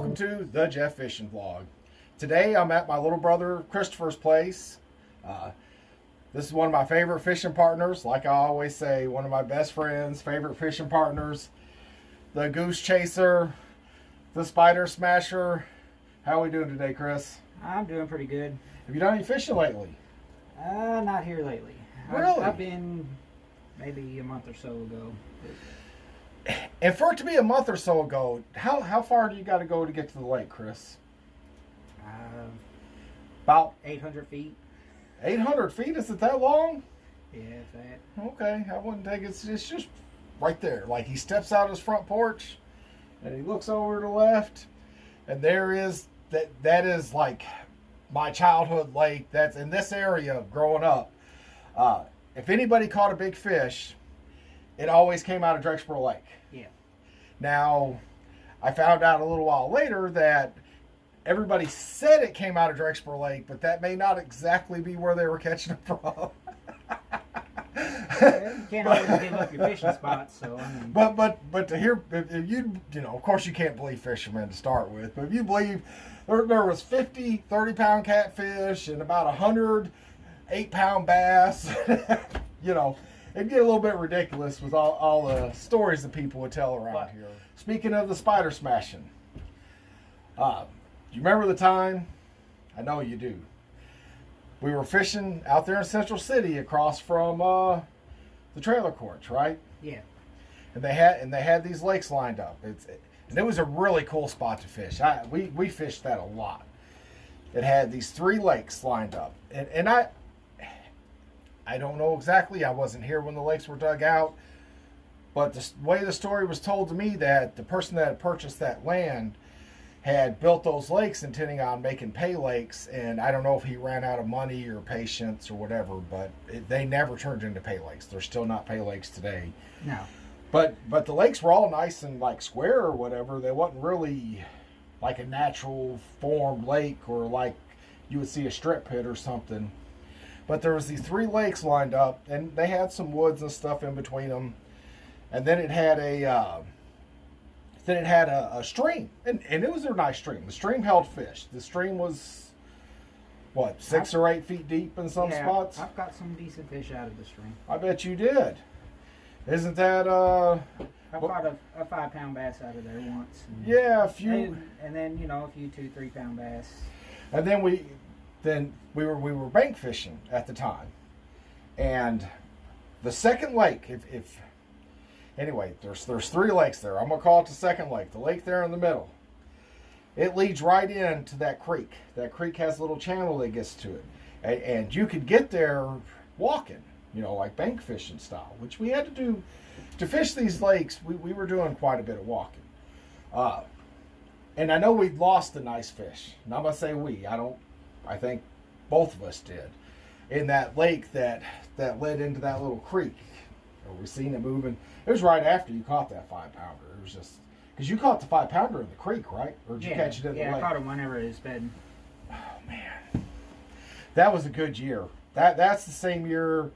welcome to the Jeff Fishing Vlog. Today I'm at my little brother Christopher's place. This is one of my favorite fishing partners. Like I always say, one of my best friends, favorite fishing partners. The Goose Chaser, the Spider Smasher. How are we doing today, Chris? I'm doing pretty good. Have you done any fishing lately? Not here lately. Really? I've been maybe a month or so ago. And for it to be a month or so ago, how far do you got to go to get to the lake, Chris? About 800 feet. 800 feet? Is it that long? Yeah, if that. Okay, I wouldn't think it's just right there. Like he steps out his front porch and he looks over to the left, and there is that is like my childhood lake. That's in this area growing up. If anybody caught a big fish, it always came out of Drexboro Lake. Yeah. Now, I found out a little while later that everybody said it came out of Drexboro Lake, but that may not exactly be where they were catching it from. You can't always give up your fishing spots, so I mean. But to hear, if you know, of course you can't believe fishermen to start with, but if you believe there was 50 30-pound catfish and about 100 8-pound bass, you know, it'd get a little bit ridiculous with all the stories that people would tell around here. Speaking of the spider smashing, do you remember the time? I know you do. We were fishing out there in Central City across from the trailer courts, right? Yeah. And they had these lakes lined up. And it was a really cool spot to fish. We fished that a lot. It had these 3 lakes lined up, and I don't know exactly. I wasn't here when the lakes were dug out, but the way the story was told to me, that the person that had purchased that land had built those lakes intending on making pay lakes, and I don't know if he ran out of money or patience or whatever, but they never turned into pay lakes. They're still not pay lakes today. No. But the lakes were all nice and like square or whatever. They wasn't really like a natural formed lake or like you would see a strip pit or something. But there was these 3 lakes lined up, and they had some woods and stuff in between them. And then it had a stream, and it was a nice stream. The stream held fish. The stream was what, 6 or 8 feet deep in some spots. I've got some decent fish out of the stream. I bet you did. Isn't that I caught a 5-pound bass out of there once. Yeah, a few. And then, you know, a few 2-3-pound bass. And then we were bank fishing at the time, and the second lake, anyway, there's 3 lakes there. I'm gonna call it the second lake, the lake there in the middle. It leads right into that creek. That creek has a little channel that gets to it, and you could get there walking, you know, like bank fishing style, which we had to do to fish these lakes. We were doing quite a bit of walking, and I know we'd lost a nice fish. And I'm gonna say I think both of us did, in that lake that led into that little creek. We seen it moving. It was right after you caught that 5-pounder. It was just because you caught the 5-pounder in the creek, right? Or did you catch it in the lake? Yeah, I caught him whenever it was bedding. Oh man, that was a good year. That's the same year.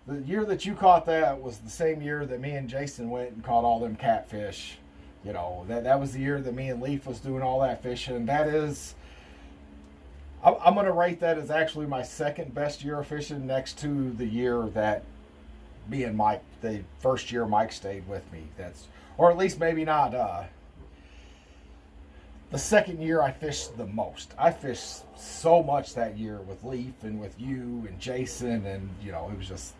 The year that you caught that was the same year that me and Jason went and caught all them catfish. You know, that was the year that me and Leaf was doing all that fishing. That is, I'm going to rate that as actually my second best year of fishing, next to the year that me and Mike, the first year Mike stayed with me. Or at least maybe not the second year I fished the most. I fished so much that year with Leaf and with you and Jason, and you know, it was just,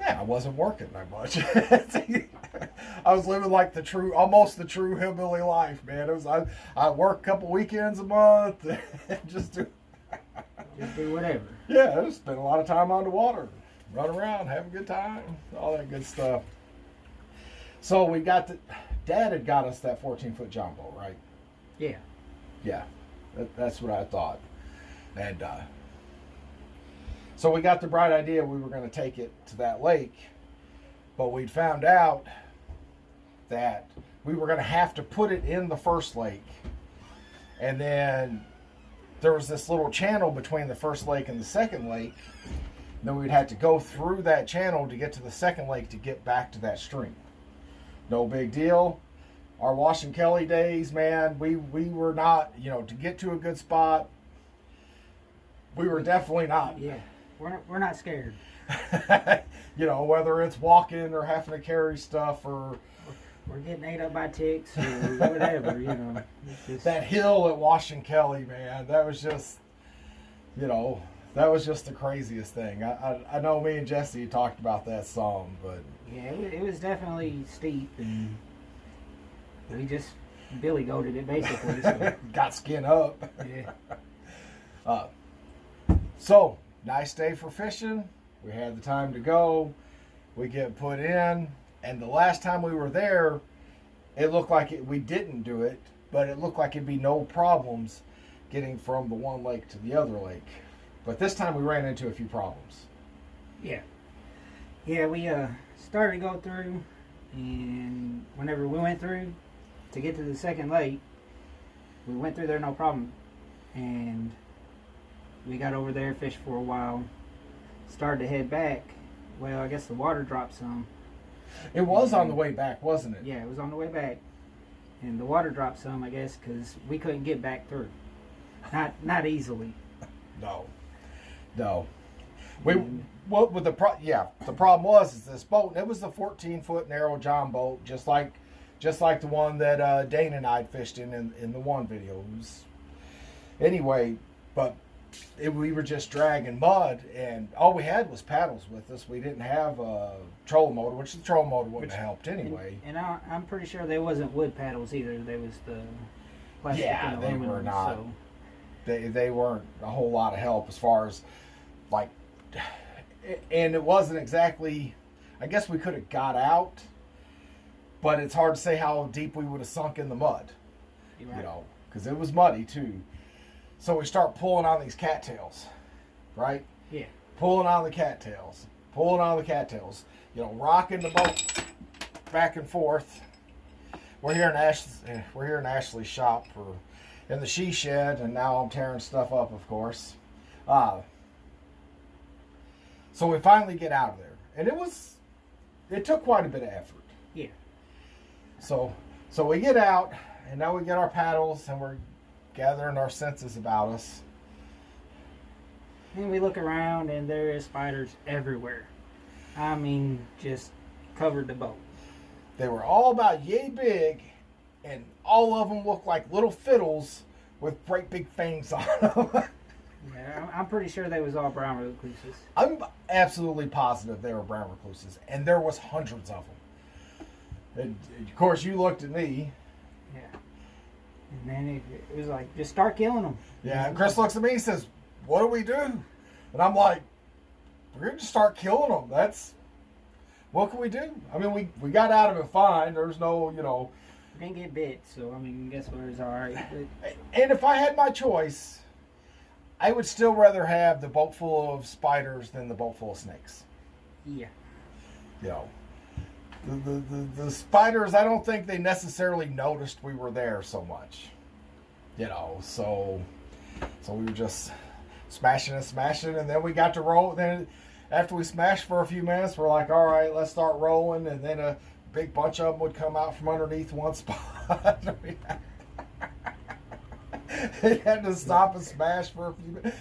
I wasn't working that much. I was living like almost the true hillbilly life, man. It was I work a couple weekends a month and just do whatever. Yeah, I just spend a lot of time on the water, run around, have a good time, all that good stuff. So we got Dad had got us that 14-foot jumbo, right? Yeah. Yeah, that's what I thought. And so we got the bright idea we were going to take it to that lake, but we'd found out that we were going to have to put it in the first lake, and then there was this little channel between the first lake and the second lake. Then we'd have to go through that channel to get to the second lake to get back to that stream. No big deal. our Washington Kelly days, man, we were not, to get to a good spot, we were definitely not. Yeah, we're not scared. Whether it's walking or having to carry stuff or we're getting ate up by ticks or whatever, It's just, that hill at Washington Kelly, man, that was just, that was just the craziest thing. I know me and Jesse talked about that song, but yeah, it was definitely steep, and we just Billy goated it basically. So. got skin up. Yeah. So nice day for fishing. We had the time to go. We get put in, and the last time we were there, it looked like we didn't do it, but it looked like it'd be no problems getting from the one lake to the other lake. But this time we ran into a few problems. Yeah. Yeah, we started to go through, and whenever we went through to get to the second lake, we went through there no problem. And we got over there, fished for a while, started to head back. Well, I guess the water dropped some. It was on the way back, wasn't it? Yeah, it was on the way back. And the water dropped some, I guess, because we couldn't get back through. Not easily. No. The problem was is this boat, and it was the 14-foot narrow John boat, just like the one that Dane and I fished in the one video. Anyway, but we were just dragging mud, and all we had was paddles with us. We didn't have a trolling motor, which the trolling motor wouldn't have helped anyway. And I'm pretty sure they wasn't wood paddles either. They was the plastic Yeah, and they aluminum. were not. So. They weren't a whole lot of help as far as like, and it wasn't exactly. I guess we could have got out, but it's hard to say how deep we would have sunk in the mud. Right. Because it was muddy too. So we start pulling on these cattails, right? Yeah. Pulling on the cattails, rocking the boat back and forth. We're here in Ashley's shop in the she shed, and now I'm tearing stuff up, of course. So we finally get out of there, and it took quite a bit of effort. Yeah. So we get out, and now we get our paddles, and we're gathering our senses about us. And we look around, and there is spiders everywhere. I mean, just covered the boat. They were all about yay big, and all of them looked like little fiddles with great big fangs on them. Yeah, I'm pretty sure they was all brown recluses. I'm absolutely positive they were brown recluses, and there was hundreds of them. And of course, you looked at me. Yeah. And then it was like, just start killing them. Yeah, and Chris looks at me and says, "What do we do?" And I'm like, "We're going to start killing them. What can we do?" I mean, we got out of it fine. There's no, We didn't get bit, so I mean, guess what? It's all right. But, And if I had my choice, I would still rather have the boat full of spiders than the boat full of snakes. yeah. The spiders, I don't think they necessarily noticed we were there so much. So we were just smashing, and then we got to roll. Then after we smashed for a few minutes, we're like, all right, let's start rolling. And then a big bunch of them would come out from underneath one spot. They had to stop and smash for a few minutes.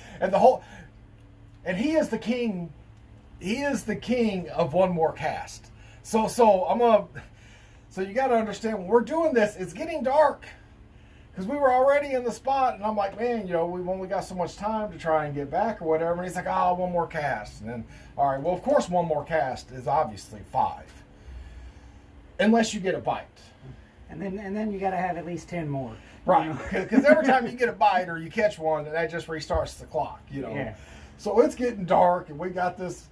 And he is the king. He is the king of one more cast. So you got to understand, when we're doing this, it's getting dark. Because we were already in the spot, and I'm like, man, we've only got so much time to try and get back or whatever. And he's like, one more cast. And then, all right, well, of course, one more cast is obviously 5. Unless you get a bite. And then you got to have at least 10 more. Right, because every time you get a bite or you catch one, that just restarts the clock, Yeah. So it's getting dark, and we got this.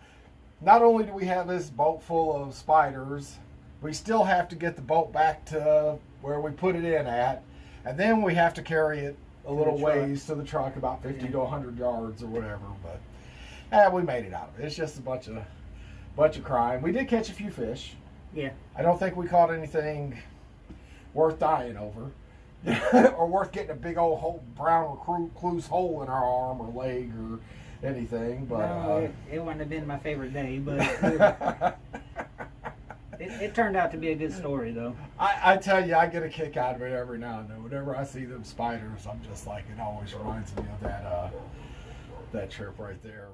Not only do we have this boat full of spiders, we still have to get the boat back to where we put it in at, and then we have to carry it a little ways to the truck, about 50 to 100 yards or whatever. But we made it out of it. It's just a bunch of crime. We did catch a few fish. Yeah. I don't think we caught anything worth dying over. Or worth getting a big old brown recluse hole in our arm or leg or anything. But no, it wouldn't have been my favorite day, but It turned out to be a good story, though. I tell you, I get a kick out of it every now and then. Whenever I see them spiders, I'm just like, it always reminds me of that trip right there.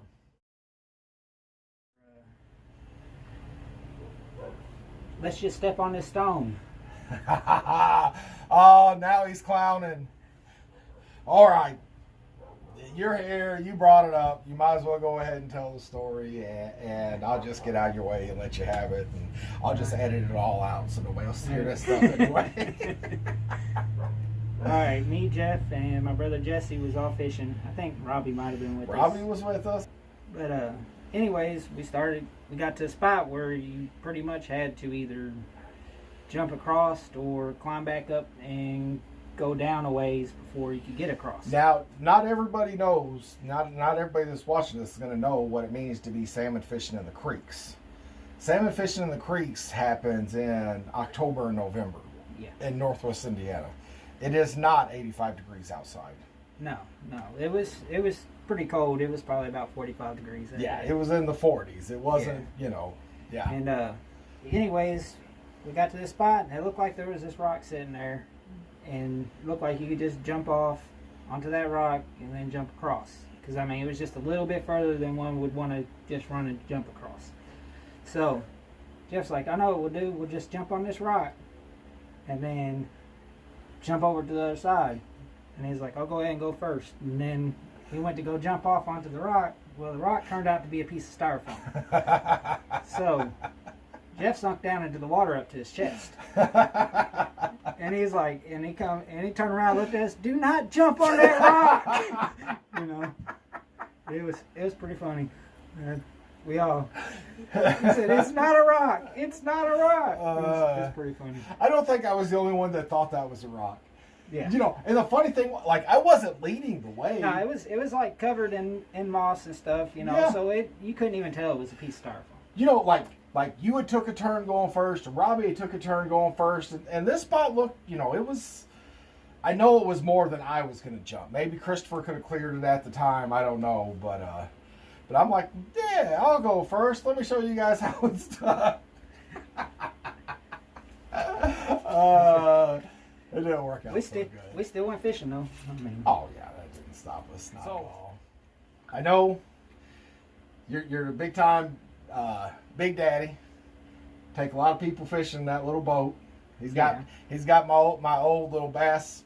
Let's just step on this stone. Oh, now he's clowning. All right. You're here. You brought it up. You might as well go ahead and tell the story, and I'll just get out of your way and let you have it. And I'll just edit it all out so nobody else hear this stuff anyway. All right, me, Jeff, and my brother Jesse was all fishing. I think Robbie might have been with us. Robbie was with us. But anyways, we got to a spot where you pretty much had to either jump across or climb back up and go down a ways before you could get across. Now, not everybody knows, not everybody that's watching this is going to know what it means to be salmon fishing in the creeks. Salmon fishing in the creeks happens in October and November in Northwest Indiana. It is not 85 degrees outside. No. It was pretty cold. It was probably about 45 degrees. It was in the 40s. It wasn't, And anyways, we got to this spot, and it looked like there was this rock sitting there, and it looked like you could just jump off onto that rock and then jump across. Because, I mean, it was just a little bit further than one would want to just run and jump across. So, Jeff's like, I know what we'll do. We'll just jump on this rock and then jump over to the other side. And he's like, I'll go ahead and go first. And then he went to go jump off onto the rock. Well, the rock turned out to be a piece of styrofoam. So Jeff sunk down into the water up to his chest. And he's like, and he turned around and looked at us, do not jump on that rock. It was pretty funny. We all, he said, it's not a rock. It's not a rock. It was pretty funny. I don't think I was the only one that thought that was a rock. Yeah. And the funny thing, like, I wasn't leading the way. No, it was like covered in moss and stuff, Yeah. so you couldn't even tell it was a piece of styrofoam. Like you had took a turn going first, and Robbie had took a turn going first, and this spot looked, it was, I know it was more than I was going to jump. Maybe Christopher could have cleared it at the time, I don't know, but I'm like, yeah, I'll go first. Let me show you guys how it's done. It didn't work out so good. We still went fishing, though. Oh, yeah, that didn't stop us, not at all. I know you're a big-time Big Daddy. Take a lot of people fishing in that little boat. He's got my old little bass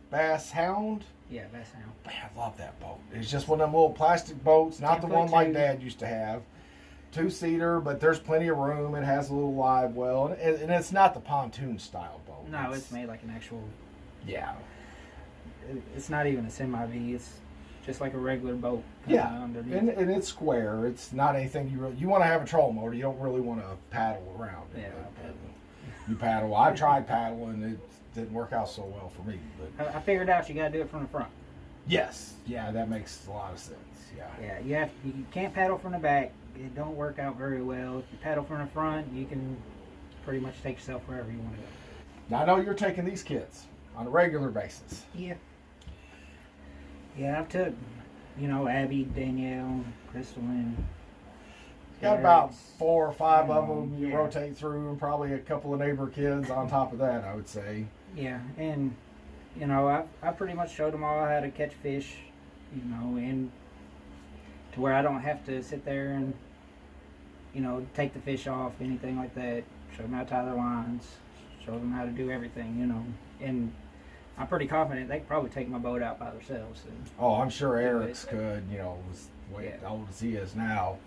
hound. Yeah, bass hound. Man, I love that boat. It's just one of them little plastic boats, not the one like Dad used to have. 2-seater, but there's plenty of room. It has a little live well, and it's not the pontoon style boat. No, it's made like an actual. Yeah. It's not even a semi-V. It's just like a regular boat. Yeah, and it's square. It's not anything you want to have a trolling motor. You don't really want to paddle around. Yeah, you paddle. I tried paddling. It didn't work out so well for me. But I figured out you got to do it from the front. Yes. Yeah, that makes a lot of sense. Yeah. Yeah. You can't paddle from the back. It don't work out very well. If you paddle from the front, you can pretty much take yourself wherever you want to go. Now I know you're taking these kids on a regular basis. Yeah. Yeah, I've took, Abby, Danielle, Crystal, and got about 4 or 5 of them you rotate through, and probably a couple of neighbor kids on top of that, I would say. Yeah, and I pretty much showed them all how to catch fish, and to where I don't have to sit there and take the fish off, anything like that. Show them how to tie their lines, show them how to do everything, and I'm pretty confident they could probably take my boat out by themselves. Oh, I'm sure Eric's could, as old as he is now.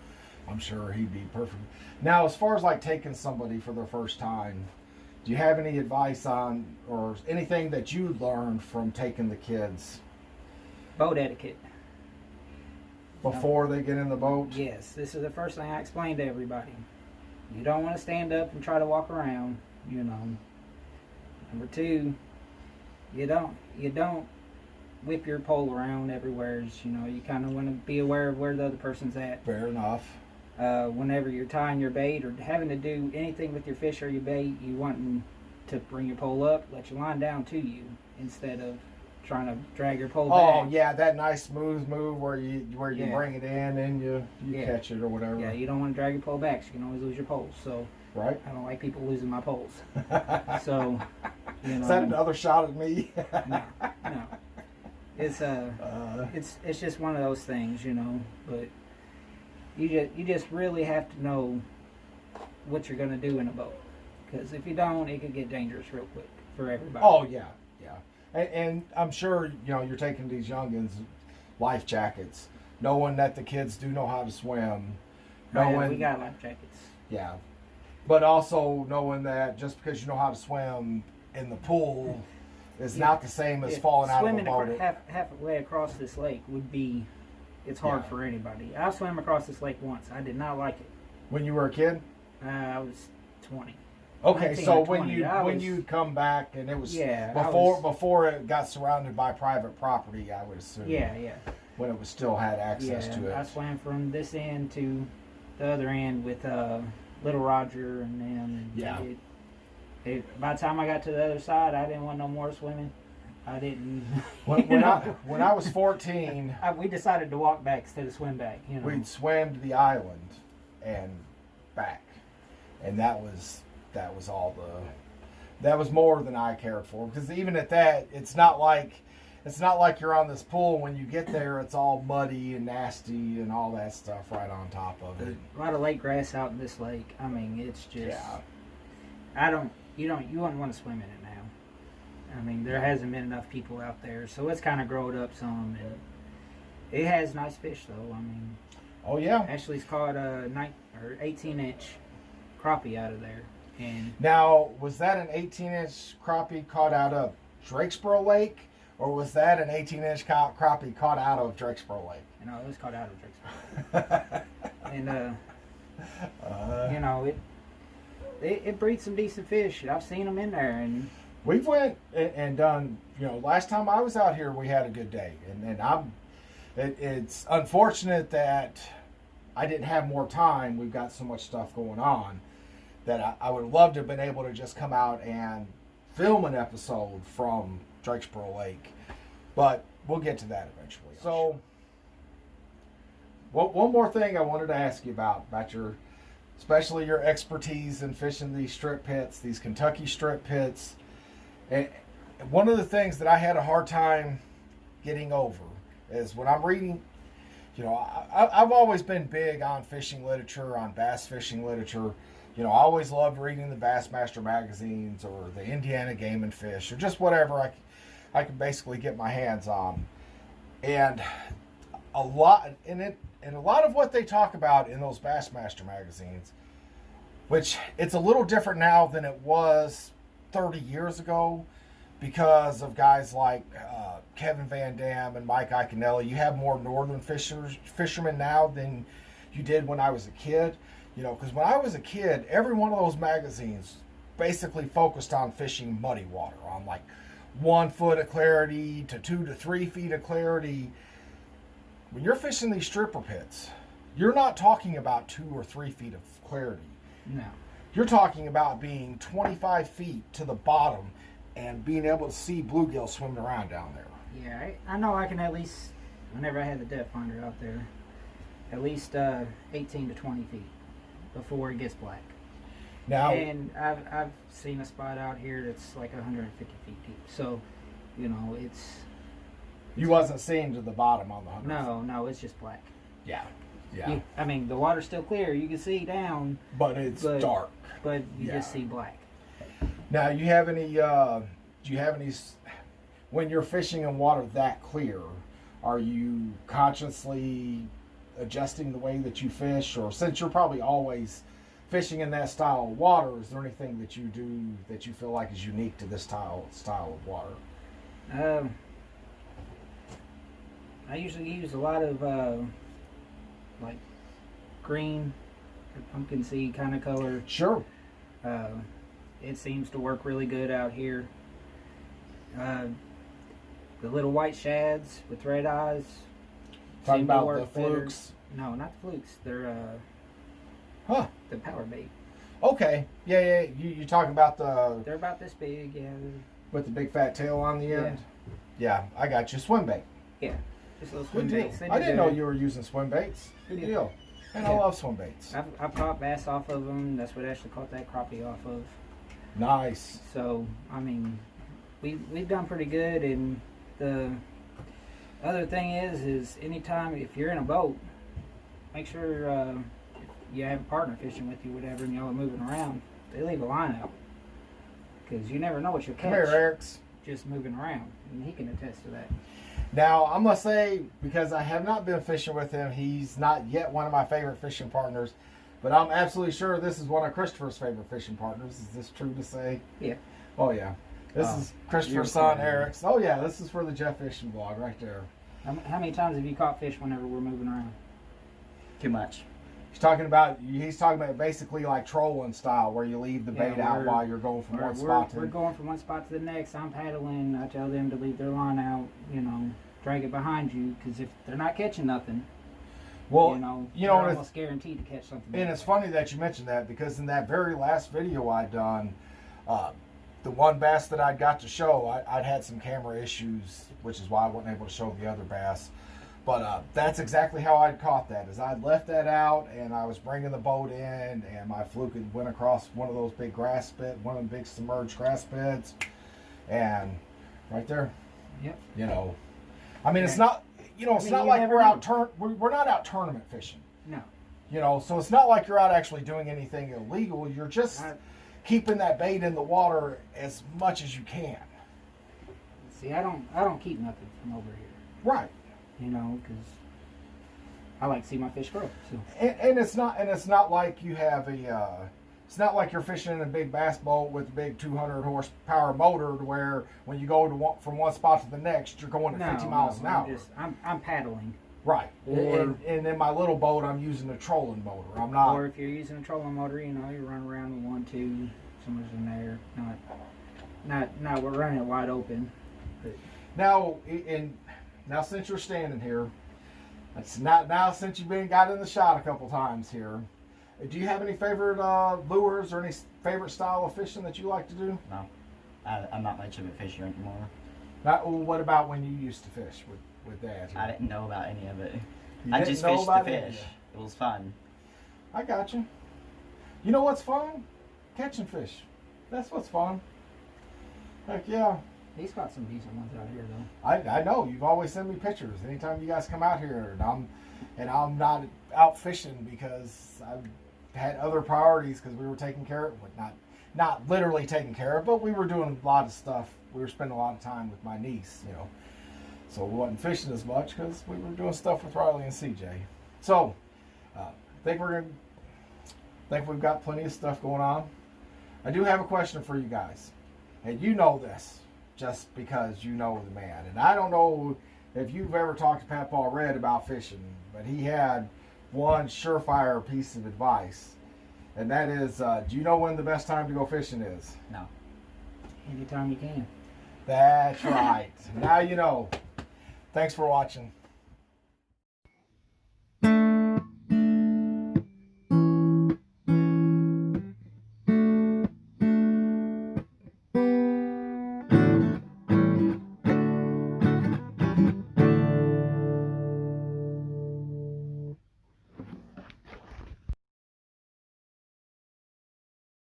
I'm sure he'd be perfect. Now, as far as like taking somebody for their first time, do you have any advice on, or anything that you learned from taking the kids? Boat etiquette. Before they get in the boat? Yes, this is the first thing I explain to everybody. You don't want to stand up and try to walk around, Number 2, you don't whip your pole around everywhere. You kind of want to be aware of where the other person's at. Fair enough. Whenever you're tying your bait or having to do anything with your fish or your bait, you wanting to bring your pole up, let your line down to you instead of trying to drag your pole back. Oh yeah, that nice smooth move where you bring it in and you catch it or whatever. Yeah, you don't want to drag your pole back, so you can always lose your pole. So Right. I don't like people losing my poles. So, you know, Is that another shot at me? no. It's just one of those things, you know. But you just really have to know what you're gonna do in a boat, because if you don't, it could get dangerous real quick for everybody. Oh yeah, yeah. And I'm sure you're taking these youngins life jackets, knowing that the kids do know how to swim. Knowing we got life jackets. Yeah, but also knowing that just because you know how to swim in the pool is not the same as falling out of a Swimming boat. halfway across this lake would be, it's hard for anybody. I swam across this lake once. I did not like it. When you were a kid? I was 20. Okay, so when 20. you come back and it was before before it got surrounded by private property, I would assume. Yeah. When it was still had access to it. I swam from this end to the other end with Little Roger and them. Yeah. By the time I got to the other side, I didn't want no more swimming. I didn't. When I was 14, we decided to walk back instead of swim back. You know. we'd swam to the island and back, and that was all that was more than I cared for, because even at that, it's not like you're on this pool. When you get there, it's all muddy and nasty and all that stuff right on top of it. A lot of lake grass out in this lake. I mean, it's just. Yeah. You wouldn't want to swim in it now. I mean, there hasn't been enough people out there, so it's kind of growed up some, and it has nice fish though. I mean. Oh yeah. Ashley's caught a 18-inch crappie out of there, and. Now, was that an 18-inch crappie caught out of Drakesboro Lake, or was that an 18-inch crappie caught out of Drakesboro Lake? No, it was caught out of Drakesboro. And it breeds some decent fish. I've seen them in there, and we've went and done. Last time I was out here, we had a good day, and it's unfortunate that I didn't have more time. We've got so much stuff going on that I would love to have been able to just come out and film an episode from Drakesboro Lake, but we'll get to that eventually. So, one more thing I wanted to ask you about especially your expertise in fishing these strip pits, these Kentucky strip pits. And one of the things that I had a hard time getting over is when I'm reading, I've always been big on fishing literature, on bass fishing literature. I always loved reading the Bassmaster magazines or the Indiana Game and Fish or just whatever I could basically get my hands on. And a lot of what they talk about in those Bassmaster magazines, which it's a little different now than it was 30 years ago because of guys like Kevin Van Dam and Mike Iaconelli. You have more northern fishermen now than you did when I was a kid. Because when I was a kid, every one of those magazines basically focused on fishing muddy water, on like 1 foot of clarity to 2 to 3 feet of clarity. When you're fishing these stripper pits, you're not talking about 2 or 3 feet of clarity. No. You're talking about being 25 feet to the bottom and being able to see bluegill swimming around down there. Yeah, I know I can at least, whenever I had the depth finder out there, at least 18 to 20 feet before it gets black. Now, and I've seen a spot out here that's like 150 feet deep. So, it's... You wasn't seeing to the bottom on the 100. No, it's just black. Yeah. I mean, the water's still clear. You can see down. But it's dark. But you just see black. Now, do you have any, when you're fishing in water that clear, are you consciously adjusting the way that you fish? Or since you're probably always fishing in that style of water, is there anything that you do that you feel like is unique to this style of water? I usually use a lot of like green or pumpkin seed kind of color. Sure. It seems to work really good out here. The little white shads with red eyes. Talking about the flukes? Better. No, not the flukes. They're the power bait. Okay. Yeah. You talking about They're about this big, yeah. With the big fat tail on the end? Yeah, I got you. Swim bait. Yeah. Just little swim baits. I didn't know you were using swim baits. Good deal. And I love swim baits. I've caught bass off of them. That's what Ashley caught that crappie off of. Nice. So, I mean, we've done pretty good. And the other thing is anytime if you're in a boat, make sure you have a partner fishing with you, whatever, and y'all are moving around. They leave a line out because you never know what you'll catch. Come here, Erics. Just moving around, and he can attest to that. Now, I must say, because I have not been fishing with him, he's not yet one of my favorite fishing partners, but I'm absolutely sure this is one of Christopher's favorite fishing partners. Is this true to say? Yeah. Oh, yeah. This is Christopher's son, Eric's. Oh, yeah, this is for the Jeff Fishing Vlog right there. How many times have you caught fish whenever we're moving around? Too much. He's talking about basically like trolling style, where you leave the bait out while you're going from one spot to we're going from one spot to the next. I'm paddling. I tell them to leave their line out. Drag it behind you, because if they're not catching nothing, well, they're almost guaranteed to catch something. And it's funny that you mentioned that, because in that very last video I done, the one bass that I got to show, I'd had some camera issues, which is why I wasn't able to show the other bass. But that's exactly how I'd caught that. Is I'd left that out, and I was bringing the boat in, and my fluke had went across one of those big grass beds, one of the big submerged grass beds, and right there. Yep. I mean, it's not. It's not like we're out. We're not out tournament fishing. No. So it's not like you're out actually doing anything illegal. You're just keeping that bait in the water as much as you can. See, I don't keep nothing from over here. Right. Because I like to see my fish grow. So. And it's not like you have it's not like you're fishing in a big bass boat with a big 200 horsepower motor, to where when you go from one spot to the next, you're going at 50 miles an hour. I'm paddling. Right. And in my little boat, I'm using a trolling motor. I'm not. Or if you're using a trolling motor, you run around with 1, 2, someone's in there. Not we're running it wide open. But. Now, since you're standing here, it's not now since you've got in the shot a couple times here. Do you have any favorite lures or any favorite style of fishing that you like to do? No, I'm not much of a fisher anymore. What about when you used to fish with Dad? I didn't know about any of it. You I didn't just know fished about to any of fish. it? It was fun. I got you. You know what's fun? Catching fish. That's what's fun. Heck yeah. He's got some decent ones out here, though. I know. You've always sent me pictures. Anytime you guys come out here, and I'm not out fishing because I've had other priorities, because we were taking care of, not literally taking care of, but we were doing a lot of stuff. We were spending a lot of time with my niece, so we wasn't fishing as much because we were doing stuff with Riley and CJ. So I think we've got plenty of stuff going on. I do have a question for you guys, and you know this just because you know the man. And I don't know if you've ever talked to Pat Paul Red about fishing, but he had one surefire piece of advice, and that is, do you know when the best time to go fishing is? No. Anytime you can. That's right. Now you know. Thanks for watching.